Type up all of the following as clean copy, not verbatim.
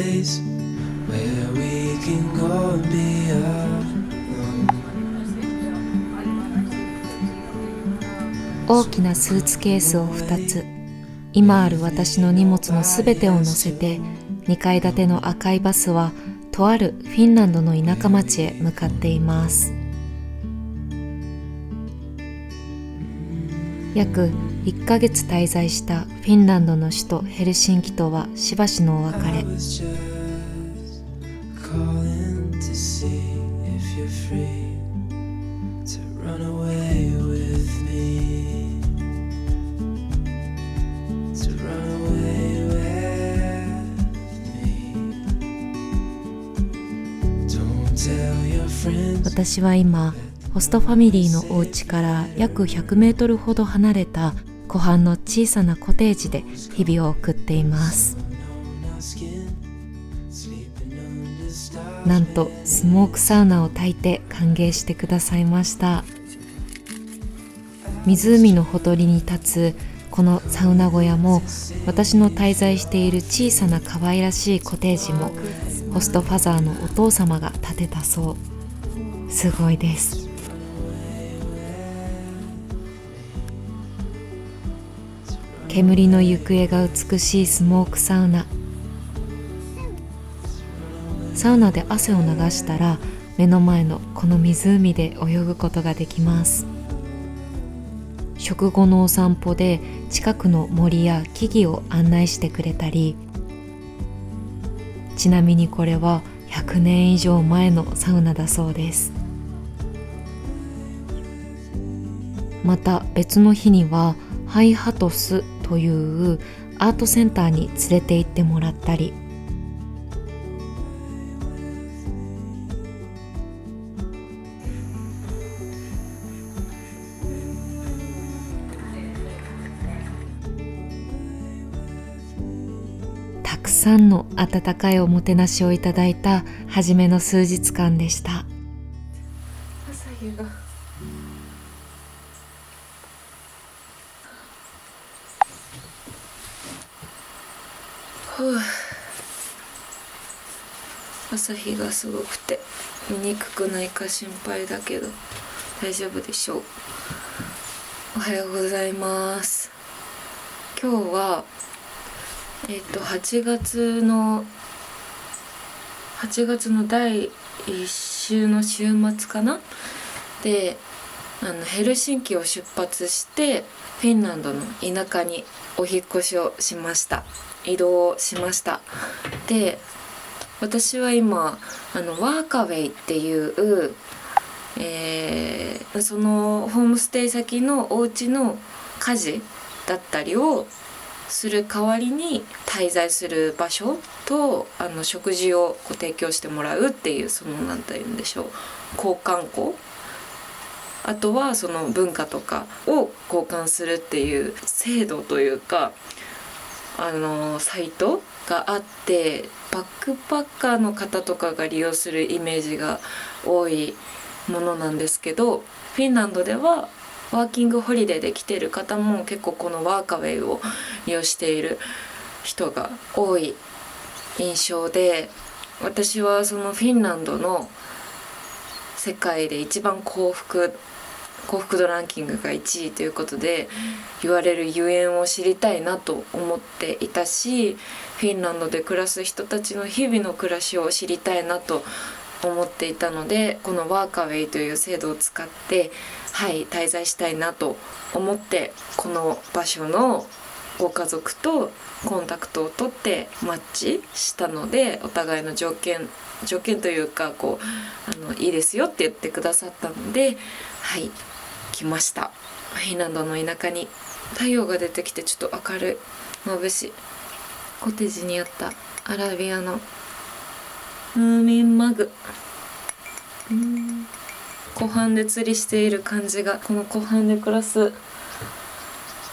place where we can go and be alone. 大きなスーツケースを2つ、今ある私の荷物のすべてを乗せて、2階建ての赤いバスはとあるフィンランドの田舎町へ向かっています。約1ヶ月滞在したフィンランドの首都ヘルシンキとはしばしのお別れ。 I was just calling to see if you're free to run away with me, to run away with me. Don't tell your friends. 私は今ホストファミリーのお家から約100メートルほど離れた湖畔の小さなコテージで日々を送っています。なんとスモークサウナを焚いて歓迎してくださいました。湖のほとりに立つこのサウナ小屋も、私の滞在している小さな可愛らしいコテージもホストファザーのお父様が建てたそう。すごいです。煙の行方が美しいスモークサウナ。サウナで汗を流したら目の前のこの湖で泳ぐことができます。食後のお散歩で近くの森や木々を案内してくれたり、ちなみにこれは100年以上前のサウナだそうです。また別の日にはハイハトスというアートセンターに連れて行ってもらったり、たくさんの温かいおもてなしをいただいた初めの数日間でした。朝日が朝日がすごくて見にくくないか心配だけど大丈夫でしょう。おはようございます。今日は8月の第1週の週末かなで、ヘルシンキを出発してフィンランドの田舎にお引っ越しをしました。移動をしました。で、私は今ワーカウェイっていう、そのホームステイ先のお家の家事だったりをする代わりに滞在する場所と食事を提供してもらうっていう、そのなんて言うんでしょう、交換庫、あとはその文化とかを交換するっていう制度というかサイトがあって、バックパッカーの方とかが利用するイメージが多いものなんですけど、フィンランドではワーキングホリデーで来ている方も結構このワーカウェイを利用している人が多い印象で、私はそのフィンランドの世界で一番幸福度ランキングが1位ということで言われるゆえんを知りたいなと思っていたし、フィンランドで暮らす人たちの日々の暮らしを知りたいなと思っていたので、このワーカウェイという制度を使って滞在したいなと思って、この場所のご家族とコンタクトを取ってマッチしたので、お互いの条件というかいいですよって言ってくださったので来ました。フィンランドの田舎に太陽が出てきてちょっと明るい、眩しい。コテージにあったアラビアのムーミンマグ、湖畔で釣りしている感じが、この湖畔で暮らす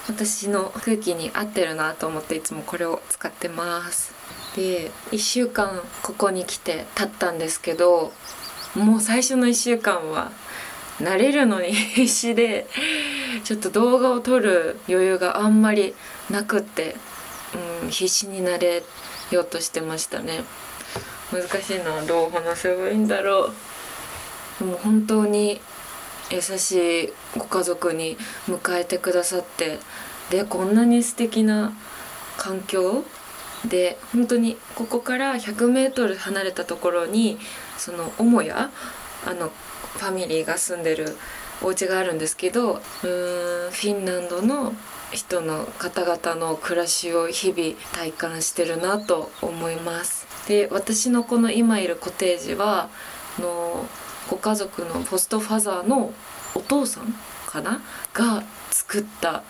私の空気に合ってるなと思っていつもこれを使ってます。で、1週間ここに来て経ったんですけど、もう最初の1週間は慣れるのに必死で、ちょっと動画を撮る余裕があんまりなくって、必死に慣れようとしてましたね。難しいな、どう話せばいいんだろう。でも本当に優しいご家族に迎えてくださって、でこんなに素敵な環境で、本当にここから100メートル離れたところにその母屋、ファミリーが住んでるお家があるんですけど、フィンランドの人の方々の暮らしを日々体感してるなと思います。で、私のこの今いるコテージはご家族のホストファザーのお父さんかなが作った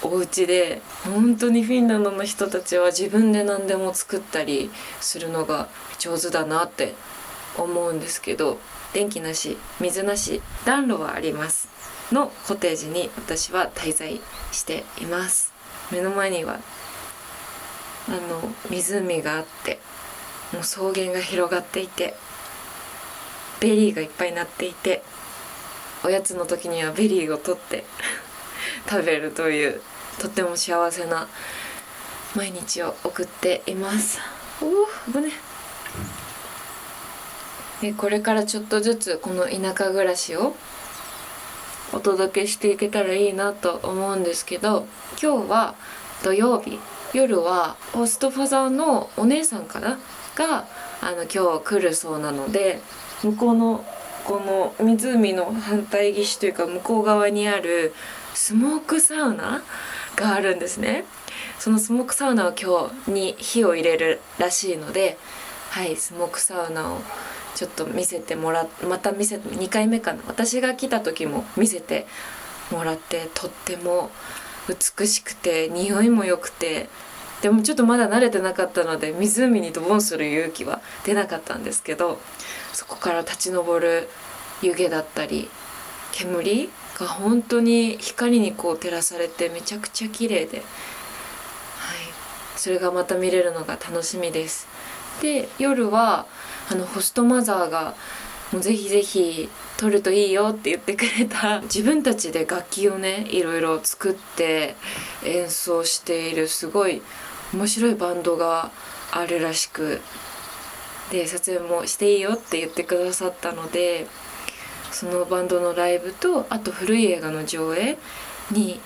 お家で、本当にフィンランドの人たちは自分で何でも作ったりするのが上手だなって思うんですけど、電気なし水なし暖炉はありますのコテージに私は滞在しています。目の前には湖があって、もう草原が広がっていて、ベリーがいっぱいなっていて、おやつの時にはベリーを取って食べるという、とっても幸せな毎日を送っています。危ね。でこれからちょっとずつこの田舎暮らしをお届けしていけたらいいなと思うんですけど、今日は土曜日、夜はホストファザーのお姉さんかなが今日来るそうなので、向こうのこの湖の反対岸というか向こう側にあるスモークサウナがあるんですね。そのスモークサウナを今日に火を入れるらしいので、はい、スモークサウナをちょっと見せてもらって、また2回目かな、私が来た時も見せてもらって、とっても美しくて匂いも良くて、でもちょっとまだ慣れてなかったので湖にドボンする勇気は出なかったんですけど、そこから立ち上る湯気だったり煙が本当に光にこう照らされてめちゃくちゃ綺麗で、はい、それがまた見れるのが楽しみです。で夜はホストマザーがもうぜひぜひ撮るといいよって言ってくれた、自分たちで楽器をねいろいろ作って演奏しているすごい面白いバンドがあるらしく、で撮影もしていいよって言ってくださったので、そのバンドのライブとあと古い映画の上映に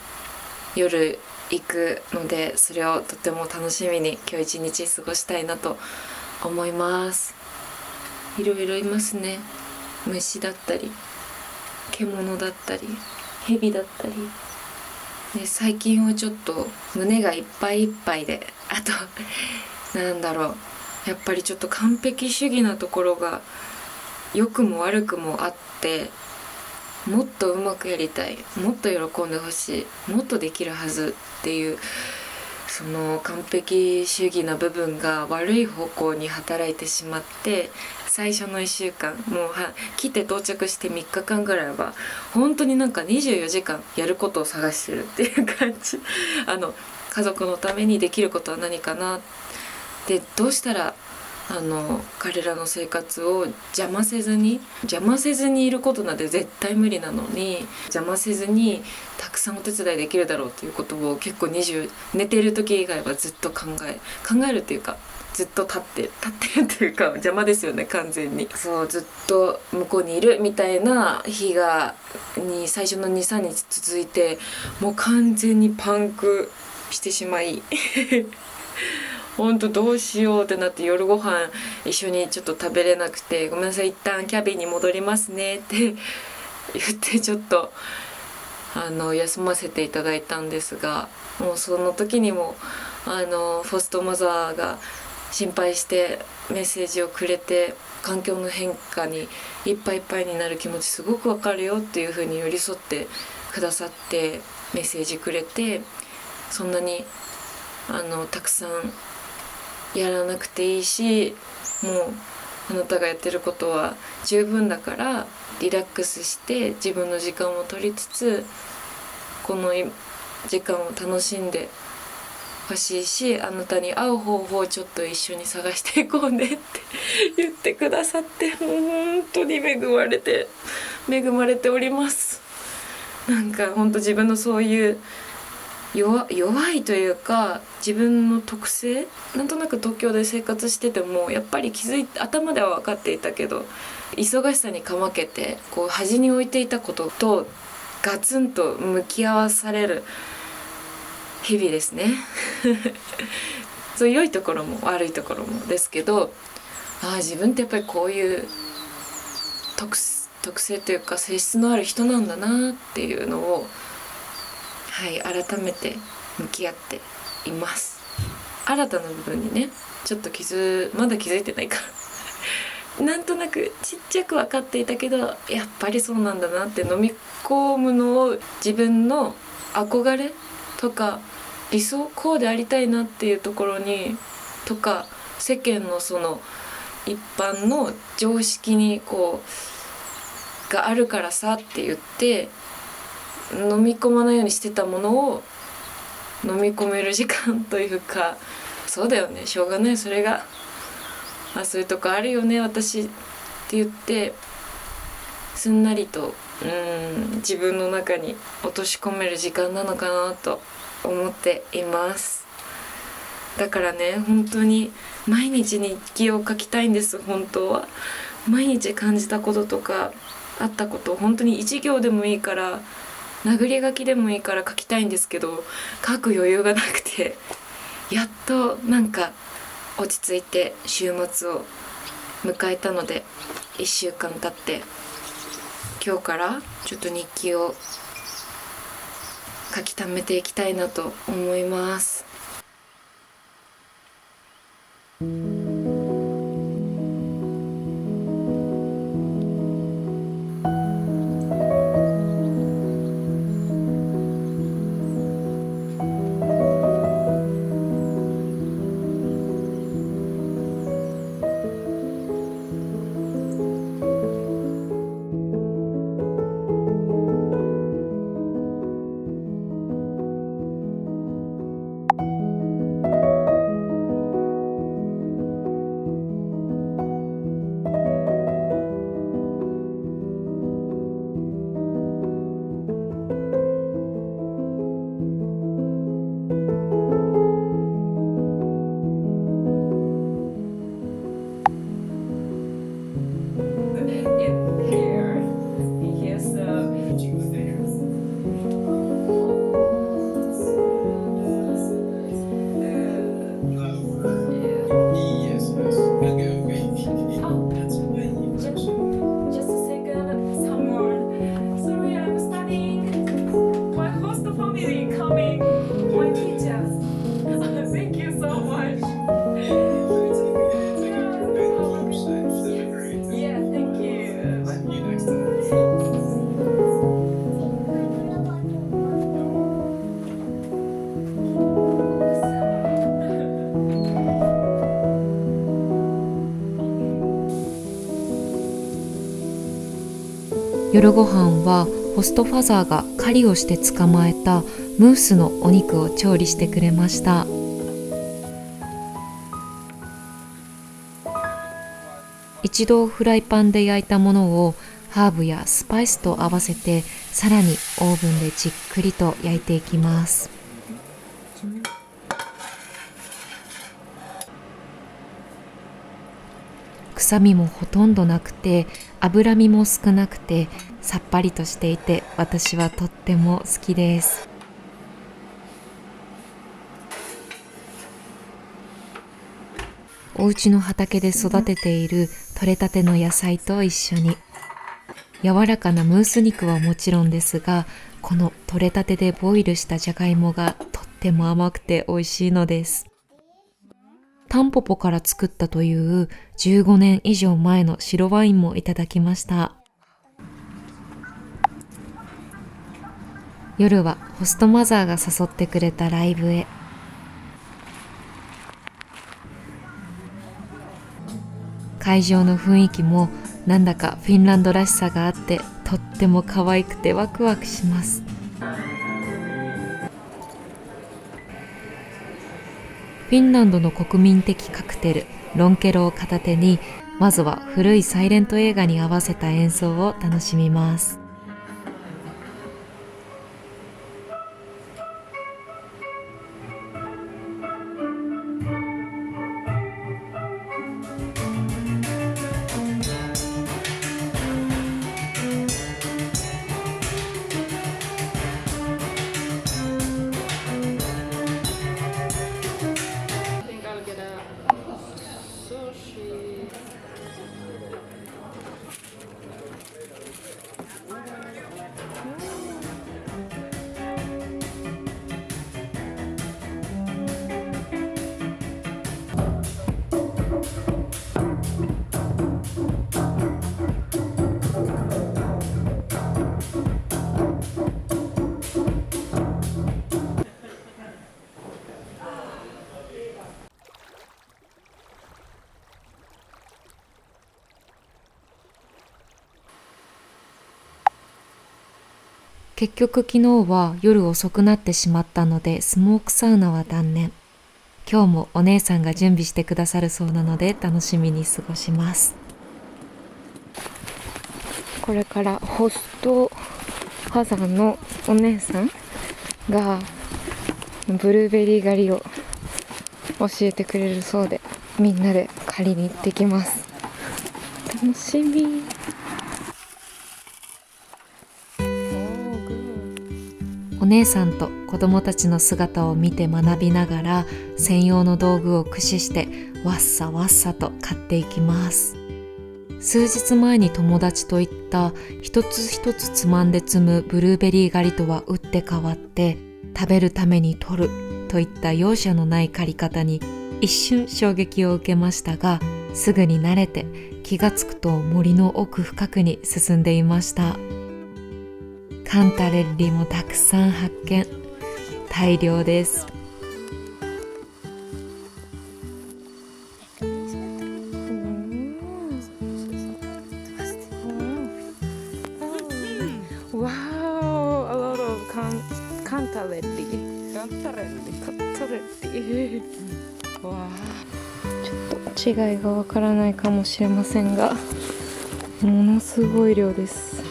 夜行くので、それをとても楽しみに今日一日過ごしたいなと思います。いろいろいますね。虫だったり獣だったり蛇だったりで、最近はちょっと胸がいっぱいいっぱいで、あとなんだろう、やっぱりちょっと完璧主義なところが良くも悪くもあって、もっとうまくやりたい、もっと喜んでほしい、もっとできるはずっていう、その完璧主義な部分が悪い方向に働いてしまって、最初の1週間もう来て到着して3日間ぐらいは本当になんか24時間やることを探してるっていう感じ家族のためにできることは何かな、でどうしたら彼らの生活を邪魔せずにいることなんて絶対無理なのに、邪魔せずにたくさんお手伝いできるだろうということを結構寝ている時以外はずっと考えるっていうか、ずっと立ってるっていうか邪魔ですよね完全に。そうずっと向こうにいるみたいな日に最初の 2,3 日続いて、もう完全にパンクしてしまい本当どうしようってなって、夜ご飯一緒にちょっと食べれなくて、ごめんなさい一旦キャビンに戻りますねって言ってちょっと休ませていただいたんですが、もうその時にもホストマザーが心配してメッセージをくれて、環境の変化にいっぱいいっぱいになる気持ちすごくわかるよっていう風に寄り添ってくださってメッセージくれて、そんなにたくさんやらなくていいし、もうあなたがやってることは十分だからリラックスして自分の時間を取りつつこの時間を楽しんでほしいし、あなたに合う方法をちょっと一緒に探していこうねって言ってくださって、もう本当に恵まれております。なんか本当自分のそういう弱いというか、自分の特性、なんとなく東京で生活しててもやっぱり頭では分かっていたけど、忙しさにかまけてこう端に置いていたこととガツンと向き合わされる日々ですねそういう良いところも悪いところもですけど、自分ってやっぱりこういう特性というか性質のある人なんだなっていうのを、改めて向き合っています。新たな部分にね、ちょっとまだ気づいてないからなんとなくちっちゃく分かっていたけど、やっぱりそうなんだなって飲み込むのを、自分の憧れとか理想、こうでありたいなっていうところにとか、世間のその一般の常識にがあるからさって言って飲み込まないようにしてたものを飲み込める時間というか、そうだよね、しょうがない、それがそういうとこあるよね私って言ってすんなりと自分の中に落とし込める時間なのかなと思っています。だからね、本当に毎日日記を書きたいんです。本当は毎日感じたこととかあったことを本当に1行でもいいから、殴り書きでもいいから書きたいんですけど、書く余裕がなくて、やっとなんか落ち着いて週末を迎えたので、1週間経って今日からちょっと日記を書き溜めていきたいなと思います。夜ご飯はホストファザーが狩りをして捕まえたムースのお肉を調理してくれました。一度フライパンで焼いたものをハーブやスパイスと合わせて、さらにオーブンでじっくりと焼いていきます。臭みもほとんどなくて、脂身も少なくてさっぱりとしていて、私はとっても好きです。お家の畑で育てている採れたての野菜と一緒に、柔らかなムース肉はもちろんですが、この採れたてでボイルしたじゃがいもがとっても甘くて美味しいのです。タンポポから作ったという15年以上前の白ワインもいただきました。夜はホストマザーが誘ってくれたライブへ。会場の雰囲気もなんだかフィンランドらしさがあって、とっても可愛くてワクワクします。フィンランドの国民的カクテルロンケロを片手に、まずは古いサイレント映画に合わせた演奏を楽しみます。結局昨日は夜遅くなってしまったのでスモークサウナは断念。今日もお姉さんが準備してくださるそうなので楽しみに過ごします。これからホストファザーのお姉さんがブルーベリー狩りを教えてくれるそうで、みんなで狩りに行ってきます。楽しみ。お姉さんと子供たちの姿を見て学びながら専用の道具を駆使してわっさわっさと買っていきます。数日前に友達と言った一つ一つつまんで摘むブルーベリー狩りとは打って変わって、食べるために取るといった容赦のない狩り方に一瞬衝撃を受けましたが、すぐに慣れて気がつくと森の奥深くに進んでいました。カンタレッリもたくさん発見。大量です。Wow, a lot of cantarelli. Cantarelli. Wow. ちょっと違いがわからないかもしれませんが、ものすごい量です。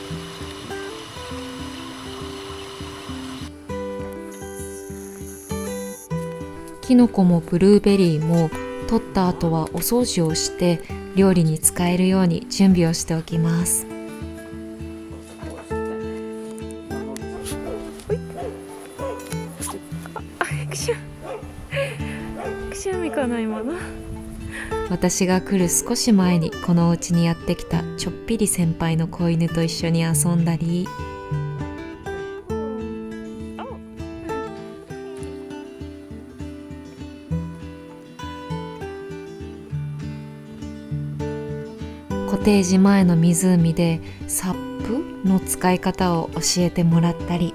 キノコもブルーベリーも取った後はお掃除をして料理に使えるように準備をしておきます。くしゃみかな今の。私が来る少し前にこのお家にやってきたちょっぴり先輩の子犬と一緒に遊んだり、コテージ前の湖でサップの使い方を教えてもらったり、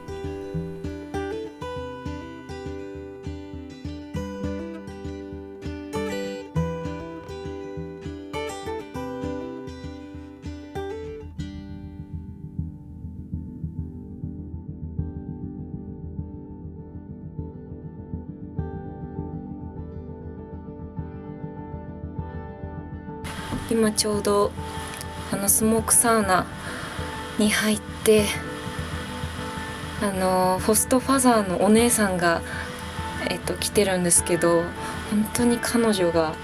今ちょうどスモークサウナに入って、ホストファザーのお姉さんが、来てるんですけど、本当に彼女が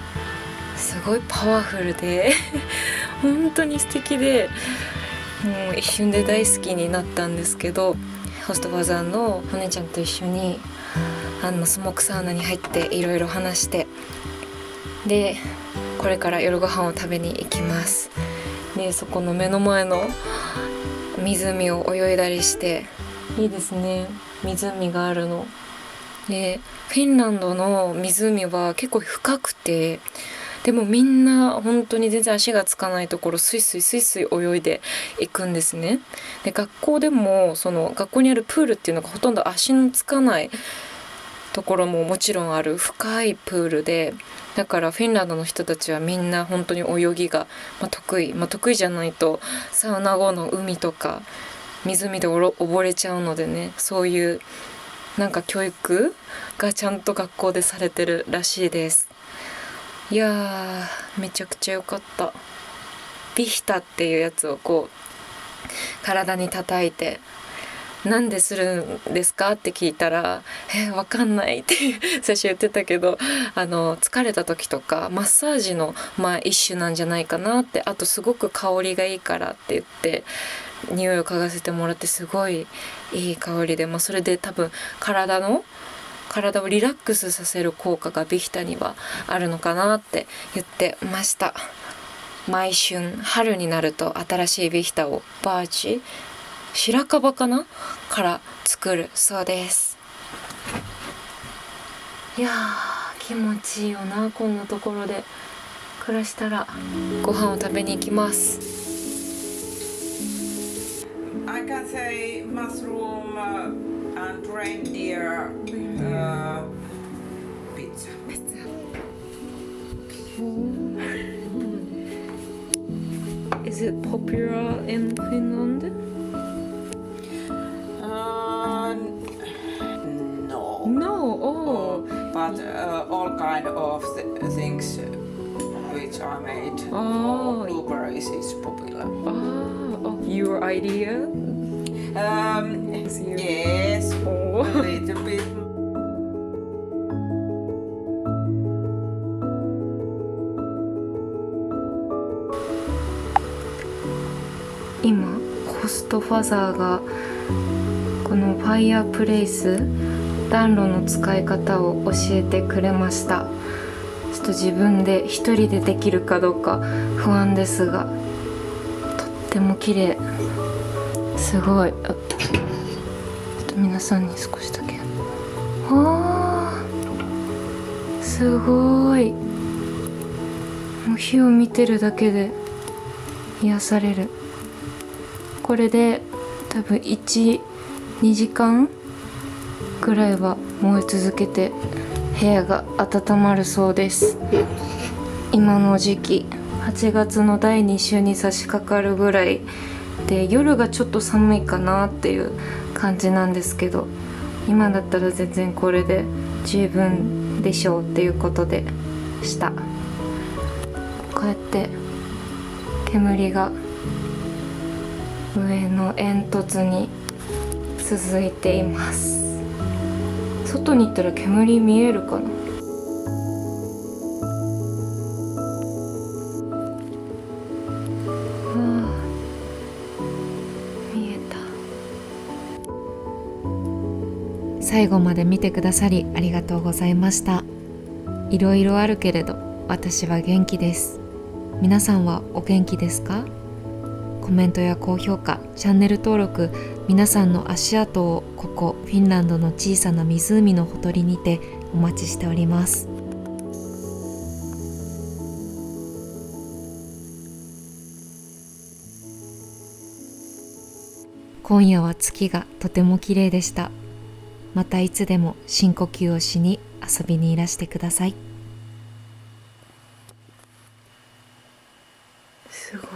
すごいパワフルで本当に素敵で、もう一瞬で大好きになったんですけど、ホストファザーのお姉ちゃんと一緒にスモークサウナに入っていろいろ話して、でこれから夜ご飯を食べに行きます。でそこの目の前の湖を泳いだりして、いいですね、湖があるので。フィンランドの湖は結構深くて、でもみんな本当に全然足がつかないところスイスイスイスイ泳いでいくんですね。で学校でもその学校にあるプールっていうのがほとんど足のつかないところももちろんある深いプールで、だからフィンランドの人たちはみんな本当に泳ぎが得意、得意じゃないとサウナ後の海とか湖で溺れちゃうのでね、そういうなんか教育がちゃんと学校でされてるらしいです。いやーめちゃくちゃ良かった。ビヒタっていうやつをこう体に叩いて、なんでするんですかって聞いたら、わかんないって最初言ってたけど、疲れた時とかマッサージの一種なんじゃないかなって、あとすごく香りがいいからって言って匂いを嗅がせてもらって、すごいいい香りで、それで多分体をリラックスさせる効果がビヒタにはあるのかなって言ってました。毎春春になると新しいビヒタをバーチ白樺かなから作るそうです。いやー気持ちいいよな、こんなところで暮らしたら。ご飯を食べに行きます。 I can say mushroom and reindeer pizza. Is it popular in Finland? but all kind of things which are made Oh. for blueberries is popular. Your idea? Yes, Oh. a little bit. 今ホストファザーがこのファイヤープレイス暖炉の使い方を教えてくれました。ちょっと自分で一人でできるかどうか不安ですが、とっても綺麗。すごい。ちょっと皆さんに少しだけ。すごい。もう火を見てるだけで癒される。これで多分1、2時間ぐらいは燃え続けて部屋が温まるそうです。今の時期8月の第2週に差し掛かるぐらいで、夜がちょっと寒いかなっていう感じなんですけど、今だったら全然これで十分でしょうっていうことでした。こうやって煙が上の煙突に続いています。外に行ったら煙見えるかな。見えた。最後まで見てくださりありがとうございました。いろいろあるけれど私は元気です。皆さんはお元気ですか？コメントや高評価、チャンネル登録、皆さんの足跡をここフィンランドの小さな湖のほとりにてお待ちしております。今夜は月がとても綺麗でした。またいつでも深呼吸をしに遊びにいらしてください。すごい。